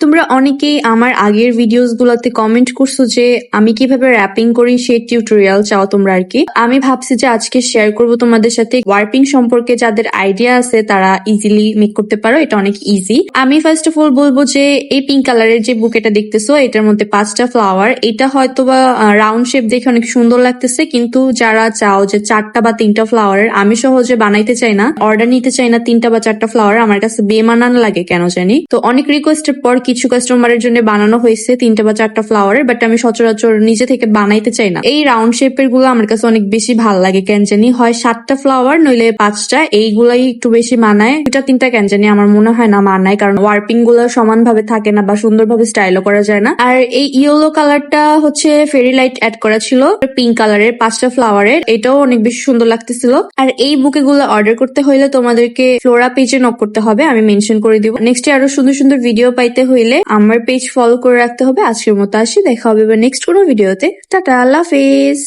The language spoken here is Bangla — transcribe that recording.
তোমরা অনেকেই আমার আগের ভিডিওস গুলোতে কমেন্ট করছো যে আমি কিভাবে র্যাপিং করি সেই টিউটোরিয়াল চাও তোমরা আর কি। আমি ভাবছি যে আজকে শেয়ার করব তোমাদের সাথে ওয়ার্পিং সম্পর্কে। যাদের আইডিয়া আছে তারা ইজিলি মেক করতে পারো, এটা অনেক ইজি। আমি ফার্স্ট অফ অল বলবো যে এই পিঙ্ক কালারের যে বুকেটা দেখতেছো এটার মধ্যে 5টা ফ্লাওয়ার। এটা হয়তোবা রাউন্ড শেপ দেখে অনেক সুন্দর লাগতেছে, কিন্তু যারা চাও যে 4টা বা 3টা ফ্লাওয়ারের, আমি সহজে বানাইতে চাই না, অর্ডার নিতে চাই না 3টা বা 4টা ফ্লাওয়ার, আমার কাছে বেমানান লাগে কেন জানি। তো অনেক রিকোয়েস্টের পর কিছু কাস্টমারের জন্য বানানো হয়েছে 3টা বা 4টা ফ্লাওয়ারের, বাট আমি সচরাচর নিজে থেকে বানাইতে চাই না। এই রাউন্ড শেপের গুলো আমার কাছে অনেক বেশি ভাল লাগে কেন জানি, হয় 7টা ফ্লাওয়ার নইলে 5টা, এইগুলাই একটু বেশি মানায়। 2টা 3টা কেন জানি আমার মনে হয় না মানায়, কারণ ওয়ার্পিং গুলো সমান ভাবে থাকে না বা সুন্দরভাবে স্টাইলও করা যায় না। আর এই ইয়েলো কালারটা হচ্ছে ফেরি লাইট অ্যাড করা ছিল পিঙ্ক কালারের 5টা ফ্লাওয়ারের, এটাও অনেক বেশি সুন্দর লাগতেছিল। আর এই বুকে গুলো অর্ডার করতে হইলে তোমাদেরকে ফ্লোরা পেজে নক করতে হবে, আমি মেনশন করে দিব। নেক্সট আরো সুন্দর সুন্দর ভিডিও পাইতে হইলে আমার পেজ ফলো করে রাখতে হবে। আজকের মতো আসি, দেখা হবে নেক্সট কোনো ভিডিওতে। টাটা, আল্লাহ হাফেজ।